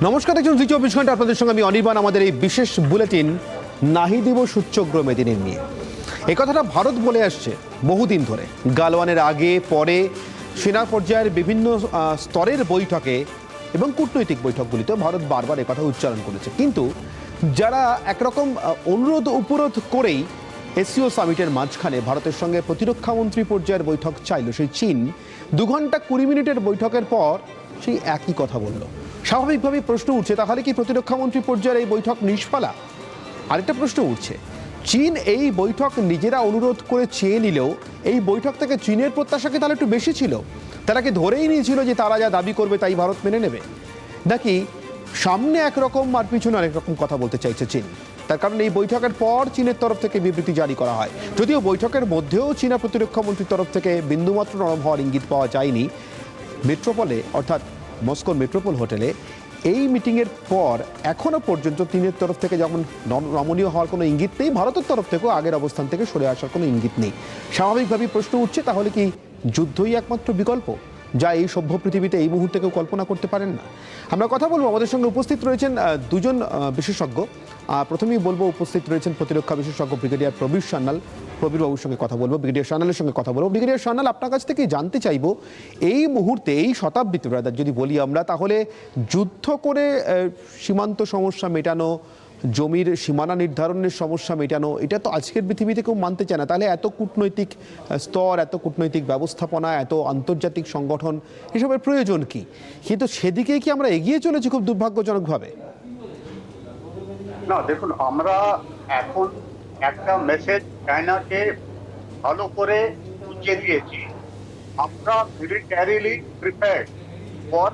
নমস্কার, দেখুন জি 24 ঘন্টা আপনাদের সঙ্গে আমি অনির্বাণ। আমাদের এই বিশেষ বুলেটিন নাহি দিব সূচ্যগ্র মেদিনীর নিয়ে। এই কথাটা ভারত বলে আসছে বহুদিন ধরে। গালওয়ানের আগে পরে সেনা পর্যায়ের বিভিন্ন স্তরের বৈঠকে এবং কূটনৈতিক বৈঠকগুলিতে ভারত বারবার একথা উচ্চারণ করেছে। কিন্তু যারা একরকম অনুরোধ উপরোধ করেই এসসিও সামিটের মাঝখানে ভারতের সঙ্গে প্রতিরক্ষামন্ত্রী পর্যায়ের বৈঠক চাইল, সেই চীন 2 ঘন্টা 20 মিনিটের বৈঠকের পর সেই একই কথা বলল। স্বাভাবিকভাবেই প্রশ্ন উঠছে, তাহলে কি প্রতিরক্ষামন্ত্রী পর্যায়ের এই বৈঠক নিষ্ফলা? আরেকটা প্রশ্ন উঠছে, চীন এই বৈঠক নিজেরা অনুরোধ করে চেয়ে নিলেও এই বৈঠক থেকে চীনের প্রত্যাশাকে তাহলে একটু বেশি ছিল? তারা কি ধরেই নিয়েছিল যে তারা যা দাবি করবে তাই ভারত মেনে নেবে, নাকি সামনে একরকম আর পিছনে আরেক রকম কথা বলতে চাইছে চীন? তার কারণ এই বৈঠকের পর চীনের তরফ থেকে বিবৃতি জারি করা হয়। যদিও বৈঠকের মধ্যেও চীনা প্রতিরক্ষামন্ত্রীর তরফ থেকে বিন্দুমাত্র নরম হওয়ার ইঙ্গিত পাওয়া যায়নি। মেট্রোপলে অর্থাৎ মস্কোর মেট্রোপল হোটেলে এই মিটিংয়ের পর এখনও পর্যন্ত চীনের তরফ থেকে যেমন নমনীয় হওয়ার কোনো ইঙ্গিত নেই, ভারতের তরফ থেকেও আগের অবস্থান থেকে সরে আসার কোনো ইঙ্গিত নেই। স্বাভাবিকভাবেই প্রশ্ন উঠছে, তাহলে কি যুদ্ধই একমাত্র বিকল্প, যা এই সভ্য পৃথিবীতে এই মুহূর্তে কেউ কল্পনা করতে পারেন না? আমরা কথা বলবো, আমাদের সঙ্গে উপস্থিত রয়েছেন দুজন বিশেষজ্ঞ। প্রথমেই বলবো, উপস্থিত রয়েছেন প্রতিরক্ষা বিশেষজ্ঞ ব্রিগেডিয়ার প্রবীর সান্যাল। প্রবীর বাবুর সঙ্গে কথা বলবো, ব্রিগেডিয়ার সান্যালের সঙ্গে কথা বলবো। ব্রিগেডিয়ার সান্যাল, আপনার কাছ থেকে জানতে চাইবো, এই মুহূর্তে এই শতাব্দীতে ব্রাদার যদি বলি আমরা, তাহলে যুদ্ধ করে সীমান্ত সমস্যা মেটানো, জমির সীমানা নির্ধারণের সমস্যা মেটানো, এটা তো আজকের পৃথিবীতে কেউ মানতে চায় না। তাহলে এত কূটনৈতিক স্তর, এত কূটনৈতিক ব্যবস্থাপনা, এত আন্তর্জাতিক সংগঠন, এসবের প্রয়োজন কি? কিন্তু সেদিকেই কি আমরা এগিয়ে চলেছি খুব দুর্ভাগ্যজনকভাবে? না, দেখুন, আমরা এখন একটা মেসেজ চায়নাকে ভালো করে বুঝিয়ে দিয়েছি। আমরা মিলিটারিলি প্রিপেয়ার্ড ফর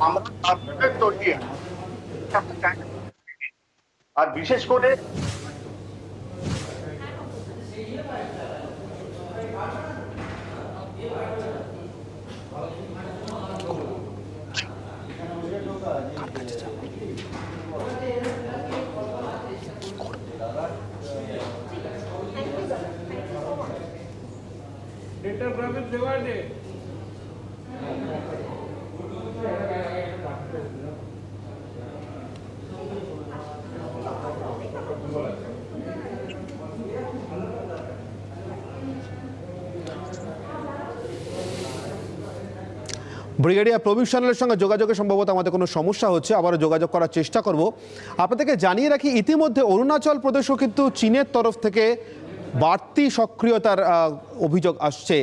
আমরা তার তৈরি আর বিশেষ করে ব্রিগেডিয়ার প্রবীর সান্যালের সঙ্গে যোগাযোগে সম্ভবত আমাদের কোনো সমস্যা হচ্ছে, আবারও যোগাযোগ করার চেষ্টা করব। আপনাদেরকে জানিয়ে রাখি, ইতিমধ্যে অরুণাচল প্রদেশও কিন্তু চীনের তরফ থেকে বাড়তি সক্রিয়তার অভিযোগ আসছে।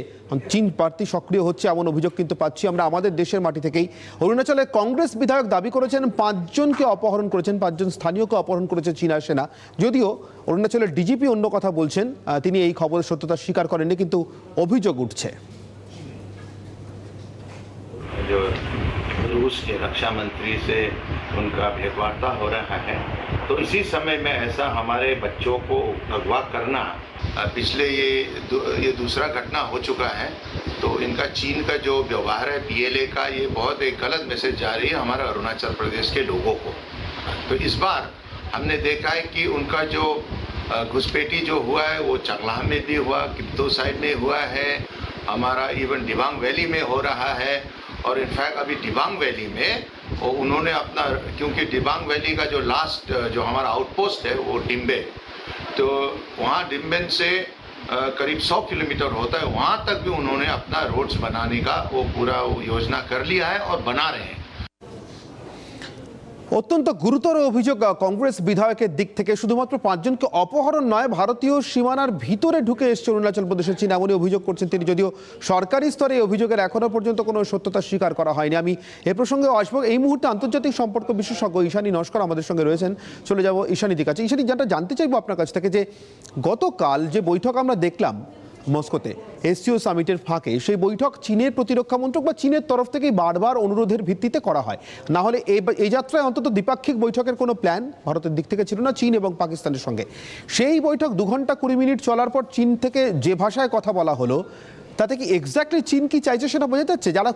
চীন বাড়তি সক্রিয় হচ্ছে এমন অভিযোগ কিন্তু পাচ্ছি আমরা আমাদের দেশের মাটি থেকেই। অরুণাচলে কংগ্রেস বিধায়ক দাবি করেছেন 5 জনকে অপহরণ করেছেন, 5 জন স্থানীয়কে অপহরণ করেছে চীনা সেনা। যদিও অরুণাচলের ডিজিপি অন্য কথা বলছেন, তিনি এই খবরের সত্যতা স্বীকার করেননি, কিন্তু অভিযোগ উঠছে। जो रूस के रक्षा मंत्री से उनका भेंटवार्ता हो रहा है, तो इसी समय में ऐसा हमारे बच्चों को अगवा करना, पिछले ये दूसरा घटना हो चुका है। तो इनका चीन का जो व्यवहार है पीएलए का, ये बहुत एक गलत मैसेज जा रही है हमारे अरुणाचल प्रदेश के लोगों को। तो इस बार हमने देखा है कि उनका जो घुसपैठी जो हुआ है वो चंगलाह में भी हुआ, किप्तो साइड में हुआ है, हमारा इवन दिबांग वैली में हो रहा है। और इनफैक्ट अभी दिबांग वैली में उन्होंने अपना, क्योंकि दिबांग वैली का जो लास्ट जो हमारा आउटपोस्ट है वो डिम्बे, तो वहाँ डिम्बेन से करीब 100 किलोमीटर होता है, वहाँ तक भी उन्होंने अपना रोड्स बनाने का वो पूरा योजना कर लिया है और बना रहे हैं। অত্যন্ত গুরুতর অভিযোগ কংগ্রেস বিধায়কের দিক থেকে। শুধুমাত্র 5 জনকে অপহরণ নয়, ভারতীয় সীমানার ভিতরে ঢুকে এসছে অরুণাচল প্রদেশের চীন, এমনই অভিযোগ করছেন তিনি। যদিও সরকারি স্তরে এই অভিযোগের এখনো পর্যন্ত কোনো সত্যতা স্বীকার করা হয়নি। আমি এ প্রসঙ্গে আসবো। এই মুহূর্তে আন্তর্জাতিক সম্পর্ক বিশেষজ্ঞ ঈশানী নস্কর আমাদের সঙ্গে রয়েছেন। চলে যাব ঈশানীর কাছে। ঈশানী, যেটা জানতে চাইবো আপনার কাছ থেকে, যে গতকাল যে বৈঠক আমরা দেখলাম মস্কোতে এসসিও সামিটের ফাঁকে, সেই বৈঠক চীনের প্রতিরক্ষা মন্ত্রক বা চীনের তরফ থেকেই বারবার অনুরোধের ভিত্তিতে করা হয়। না হলে এই যাত্রায় অন্তত দ্বিপাক্ষিক বৈঠকের কোনো প্ল্যান ভারতের দিক থেকে ছিল না চীন এবং পাকিস্তানের সঙ্গে। সেই বৈঠক 2 ঘন্টা 20 মিনিট চলার পর চীন থেকে যে ভাষায় কথা বলা হলো, তাতে কি এক্স্যাক্টলি চীন কি চাইছে সেটা বোঝা যাচ্ছে? যারা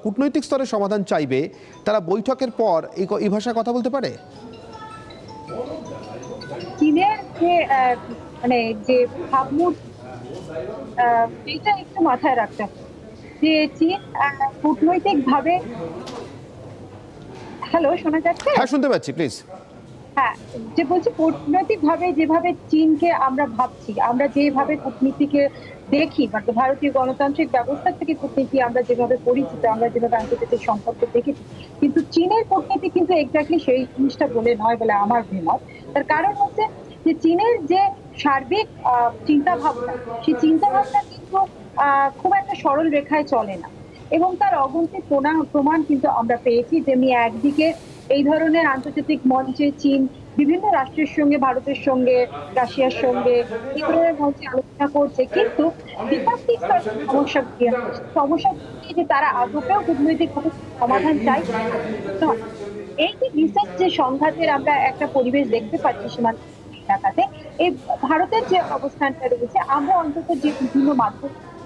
কূটনৈতিক স্তরে সমাধান চাইবে, তারা বৈঠকের পর এই ভাষায় কথা বলতে পারে? চীনের যে মানে যে ভাবমূর্তি, এটা একটু মাথায় রাখতে হবে। যে চীন কূটনৈতিক ভাবে, হ্যালো শোনা যাচ্ছে? হ্যাঁ, শুনতে পাচ্ছি, প্লিজ। হ্যাঁ, যে বলছি কূটনৈতিক ভাবে যেভাবে চীনকে আমরা ভাবছি, আমরা যেভাবে কূটনীতিকে দেখি, মানে ভারতীয় গণতান্ত্রিক ব্যবস্থা থেকে কূটনীতি আমরা যেভাবে পরিচিত, আমরা যেভাবে আন্তর্জাতিক সম্পর্ক দেখেছি, কিন্তু চীনের কূটনীতি কিন্তু এক্স্যাক্টলি সেই জিনিসটা বলে নয় বলে আমার অভিমত। তার কারণ হচ্ছে যে চীনের যে সার্বিক চিন্তা ভাবনা, সেই চিন্তা ভাবনা কিন্তু খুব একটা সরল রেখায় চলে না, এবং তার অগন্তি প্রমাণ কিন্তু আমরা পেয়েছি। যেমনি একদিকে এই ধরনের আন্তর্জাতিক মঞ্চে চীন বিভিন্ন রাষ্ট্রের সঙ্গে, ভারতের সঙ্গে, রাশিয়ার সঙ্গে এই ধরনের মঞ্চে আলোচনা করছে, কিন্তু দ্বিপাক্ষিক সমস্যা যে তারা আদপেও কূটনৈতিক সমাধান চাই। এই যে রিসেন্ট যে সংঘাতের আমরা একটা পরিবেশ দেখতে পাচ্ছি সীমান্ত এলাকাতে, এই ভারতের যে অবস্থানটা রয়েছে, আমরা অন্তত যে বিভিন্ন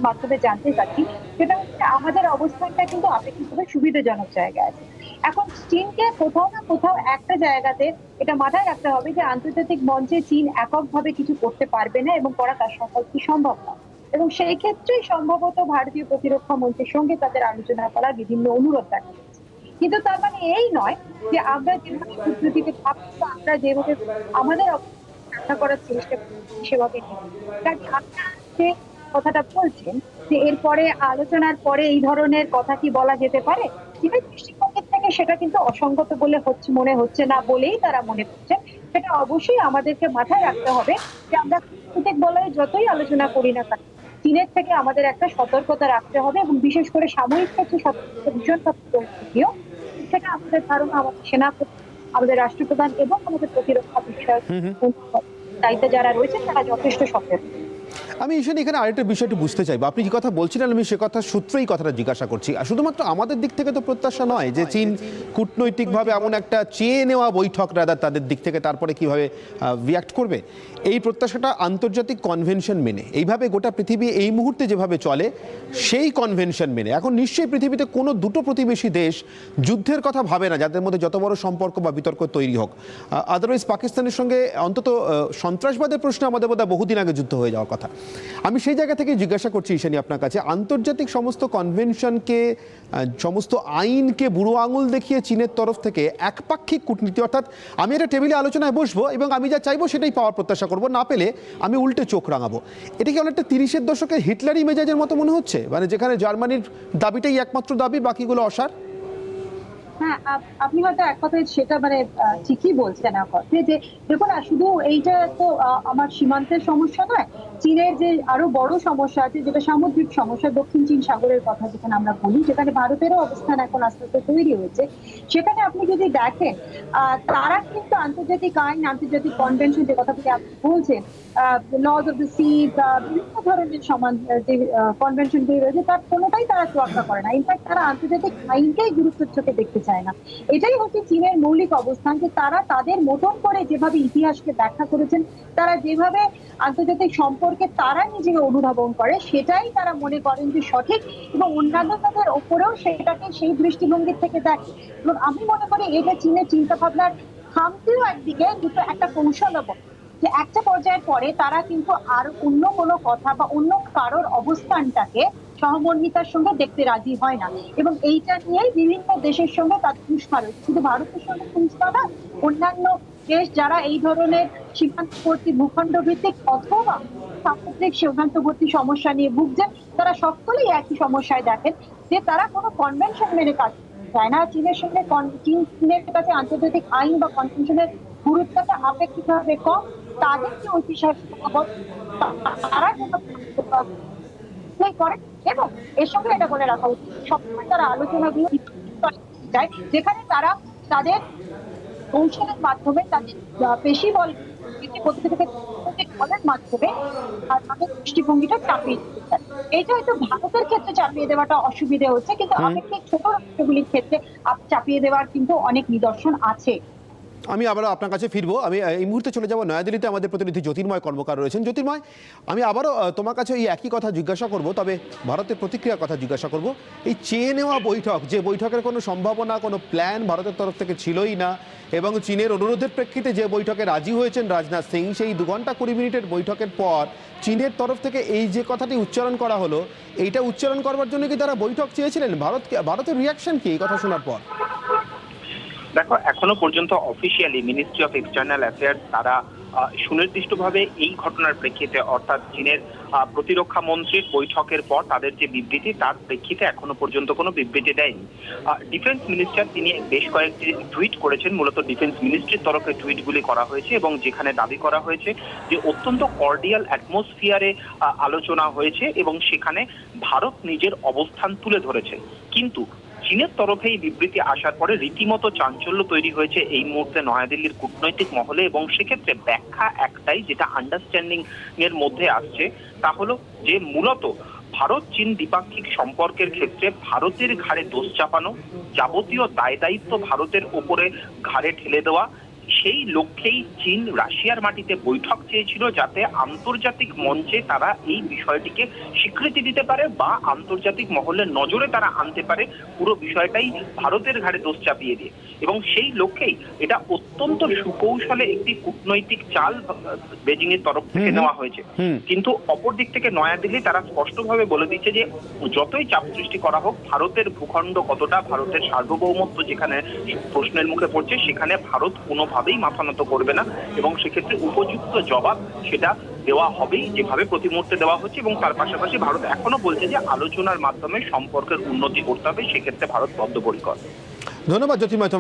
মাধ্যমে জানতে চাচ্ছি, সেটা হচ্ছে আমাদের অবস্থানটা কিন্তু আপেক্ষিকভাবে সুবিধাজনক জায়গায় আছে। এখন চীনকে কোথাও না কোথাও একটা জায়গাতে এটা মাথায় রাখতে হবে যে আন্তর্জাতিক মঞ্চে চীন এককভাবে কিছু করতে পারবে না এবং করা তার সম্পর্কে সম্ভব না, এবং সেই ক্ষেত্রেই সম্ভবত ভারতীয় প্রতিরক্ষা মন্ত্রীর সঙ্গে তাদের আলোচনা করার বিভিন্ন অনুরোধ দেখা যাচ্ছে। কিন্তু তার মানে এই নয় যে আমরা যেভাবে কূটনীতিতে ভাবছি, আমরা যেভাবে আমাদের রক্ষা করার চেষ্টা করছি সেভাবে যে কথাটা বলছেন যে এরপরে আলোচনার পরে এই ধরনের কথা কি বলা যেতে পারে, চীনের দৃষ্টিভঙ্গি থেকে সেটা কিন্তু অসঙ্গত বলে মনে হচ্ছে না বলেই তারা মনে করছে। সেটা অবশ্যই আমাদেরকে মাথায় রাখতে হবে যে আমরা কূটনৈতিক বলয়ে যতই আলোচনা করি না কেন, চীনের থেকে আমাদের একটা সতর্কতা রাখতে হবে, এবং বিশেষ করে সাময়িক ক্ষেত্রে সতর্কতা ভীষণ সতর্কীয়। সেটা আমাদের ধারণা আমাদের সেনাপতি, আমাদের রাষ্ট্রপ্রধান এবং আমাদের প্রতিরক্ষা বিষয়ক দায়িত্বে যারা রয়েছে তারা যথেষ্ট সতর্ক। আমি এখানে আরেকটা বিষয়টি বুঝতে চাইবো, আপনি কি কথা বলছিলেন আমি সে কথা সূত্রেই কথাটা জিজ্ঞাসা করছি। আর শুধুমাত্র আমাদের দিক থেকে তো প্রত্যাশা নয় যে চীন কূটনৈতিকভাবে এমন একটা চেয়ে নেওয়া বৈঠক রাদার তাদের দিক থেকে তারপরে কিভাবে রিয়াক্ট করবে, এই প্রত্যাশাটা আন্তর্জাতিক কনভেনশন মেনে, এইভাবে গোটা পৃথিবী এই মুহূর্তে যেভাবে চলে সেই কনভেনশন মেনে। এখন নিশ্চয়ই পৃথিবীতে কোনো দুটো প্রতিবেশী দেশ যুদ্ধের কথা ভাবে না যাদের মধ্যে যত বড় সম্পর্ক বা বিতর্ক তৈরি হোক। আদারওয়াইজ পাকিস্তানের সঙ্গে অন্তত সন্ত্রাসবাদের প্রশ্নে আমাদের বোধহয় বহুদিন আগে যুদ্ধ হয়ে যাওয়ার কথা। আমি সেই জায়গা থেকে জিজ্ঞাসা করছি ঈশানী আপনার কাছে, আন্তর্জাতিক সমস্ত কনভেনশনকে, সমস্ত আইনকে বুড়ো আঙুল দেখিয়ে চীনের তরফ থেকে একপাক্ষিক কূটনীতি, অর্থাৎ আমি একটা টেবিলে আলোচনায় বসবো এবং আমি যা চাইবো সেটাই পাওয়ার প্রত্যাশা করবো, না পেলে আমি উল্টে চোখ রাঙাবো, এটা কি অনেকটা 30-এর দশকের হিটলারি মেজাজের মতো মনে হচ্ছে? মানে যেখানে জার্মানির দাবিটাই একমাত্র দাবি, বাকিগুলো অসার। হ্যাঁ, আপনি হয়তো এক কথায় সেটা মানে ঠিকই বলছেন যে দেখুন না, শুধু এইটা তো আমার সীমান্তের সমস্যা নয়, চীনের যে আরো বড় সমস্যা আছে যেটা সামুদ্রিক সমস্যা, দক্ষিণ চীন সাগরের কথা যেখানে আমরা বলি, যেখানে ভারতেরও অবস্থান এখন আস্তে আস্তে তৈরি হয়েছে। সেখানে আপনি যদি দেখেন তারা কিন্তু আন্তর্জাতিক আইন, আন্তর্জাতিক কনভেনশন যে কথাগুলি আপনি বলছেন, লজ অফ দ্য সি, বিভিন্ন ধরনের সমান যে কনভেনশন গুলি রয়েছে তার কোনোটাই তারা তোয়াক্কা করে না। ইনফ্যাক্ট তারা আন্তর্জাতিক আইনকেই গুরুত্বের চোখে দেখতে চায় না। এটাই হচ্ছে চীনের মৌলিক অবস্থান, যে তারা তাদের মতন করে যেভাবে ইতিহাসকে ব্যাখ্যা করেছেন, তারা যেভাবে আন্তর্জাতিক সম্পর্কে তারা নিজেকে অনুধাবন করে, সেটাই তারা মনে করেন যে সঠিক, এবং অন্যান্যদের ওপরেও সেটাকে সেই দৃষ্টিভঙ্গি থেকে দেখে। এবং আমি মনে করি এটা চীনের চিন্তা ভাবনার খামতিও একদিকে, দুটো একটা কৌশলও, যে একটা পর্যায়ের পরে তারা কিন্তু আর অন্য কোনো কথা বা অন্য কারোর অবস্থানটাকে সহমর্মিতার সঙ্গে দেখতে রাজি হয় না, এবং এইটা নিয়েই বিভিন্ন দেশের সঙ্গে তাদের তুষ্মা রয়েছে। শুধু ভারতের সঙ্গে তুষ্মা না, অন্যান্য দেশ যারা এই ধরনের সীমান্তবর্তী ভূখণ্ড ভিত্তিক অথবা সামুদ্রিক সীমান্তবর্তী সমস্যা নিয়ে ভুগছেন, তারা সকলেই একই সমস্যায় দেখেন যে তারা কোনো কনভেনশন মেনে কাজ চায় না। চীনের সঙ্গে চীনের কাছে আন্তর্জাতিক আইন বা কনভেনশনের গুরুত্বটা আপেক্ষিকভাবে কম, তাদের যে ঐতিহাসিক তারা করে, এবং এর সঙ্গে এটা বলে রাখা উচিত সবসময় তারা আলোচনাগুলো চায় যেখানে তারা তাদের কৌশলের মাধ্যমে, তাদের পেশি বল বলের মাধ্যমে আর তাদের দৃষ্টিভঙ্গিটা চাপিয়ে দিতে চায়। এইটা হয়তো ভারতের ক্ষেত্রে চাপিয়ে দেওয়াটা অসুবিধে হচ্ছে, কিন্তু আপেক্ষিক ছোট রাষ্ট্রগুলির ক্ষেত্রে চাপিয়ে দেওয়ার কিন্তু অনেক নিদর্শন আছে। আমি আবারও আপনার কাছে ফিরবো। আমি এই মুহূর্তে চলে যাব নয়াদিল্লিতে, আমাদের প্রতিনিধি জ্যোতির্ময় কর্মকার রয়েছেন। জ্যোতির্ময়, আমি আবারও তোমার কাছে এই একই কথা জিজ্ঞাসা করব, তবে ভারতের প্রতিক্রিয়ার কথা জিজ্ঞাসা করব। এই চেয়ে নেওয়া বৈঠক, যে বৈঠকের কোনো সম্ভাবনা, কোনো প্ল্যান ভারতের তরফ থেকে ছিলই না, এবং চীনের অনুরোধের প্রেক্ষিতে যে বৈঠকে রাজি হয়েছেন রাজনাথ সিং, সেই 2 ঘন্টা 20 মিনিটের বৈঠকের পর চীনের তরফ থেকে এই যে কথাটি উচ্চারণ করা হলো, এইটা উচ্চারণ করবার জন্য কি তারা বৈঠক চেয়েছিলেন? ভারতের রিয়াকশন কি এই কথা শোনার পর? দেখো, এখনো পর্যন্ত officially ministry of external affairs তারা সুনির্দিষ্টভাবে এই ঘটনার প্রেক্ষিতে, অর্থাৎ চীনের প্রতিরক্ষা মন্ত্রীর বৈঠকের পর তাদের যে বিবৃতি, তার প্রেক্ষিতে এখনো পর্যন্ত কোনো বিবৃতি দেয়নি। ডিফেন্স মিনিস্টার তিনি বেশ কয়েকটি টুইট করেছেন, মূলত ডিফেন্স মিনিস্ট্রির তরফে টুইটগুলি করা হয়েছে, এবং যেখানে দাবি করা হয়েছে যে অত্যন্ত কর্ডিয়াল অ্যাটমসফিয়ারে আলোচনা হয়েছে এবং সেখানে ভারত নিজের অবস্থান তুলে ধরেছে। কিন্তু চীনের তরফে এই বিবৃতি আসার পরে রীতিমতো চাঞ্চল্য তৈরি হয়েছে এই মুহূর্তে নয়াদিল্লির কূটনৈতিক মহলে, এবং সেক্ষেত্রে ব্যাখ্যা একটাই, যেটা আন্ডারস্ট্যান্ডিং এর মধ্যে আসছে, তা হলো যে মূলত ভারত চীন দ্বিপাক্ষিক সম্পর্কের ক্ষেত্রে ভারতের ঘাড়ে দোষ চাপানো, যাবতীয় দায় দায়িত্ব ভারতের উপরে ঘাড়ে ঠেলে দেওয়া, সেই লক্ষ্যেই চীন রাশিয়ার মাটিতে বৈঠক চেয়েছিল, যাতে আন্তর্জাতিক মঞ্চে তারা এই বিষয়টিকে স্বীকৃতি দিতে পারে বা আন্তর্জাতিক মহলের নজরে তারা আনতে পারে পুরো বিষয়টাই ভারতের ঘাড়ে দোষ চাপিয়ে দিয়ে। এবং সেই লক্ষ্যেই এটা অত্যন্ত সুকৌশলে একটি কূটনৈতিক চাল বেজিং এর তরফ থেকে নেওয়া হয়েছে। কিন্তু অপর দিক থেকে নয়াদিল্লি তারা স্পষ্টভাবে বলে দিচ্ছে যে যতই চাপ সৃষ্টি করা হোক, ভারতের ভূখণ্ড কতটা, ভারতের সার্বভৌমত্ব যেখানে প্রশ্নের মুখে পড়ছে, সেখানে ভারত কোনোভাবেই মাথা নত করবে না, এবং সেক্ষেত্রে উপযুক্ত জবাব সেটা দেওয়া হবেই, যেভাবে প্রতি মুহূর্তে দেওয়া হচ্ছে। এবং তার পাশাপাশি ভারত এখনো বলছে যে আলোচনার মাধ্যমে সম্পর্কের উন্নতি করতে হবে, সেক্ষেত্রে ভারত বদ্ধপরিকর। ধন্যবাদ জ্যোতির্ময় তোমাকে।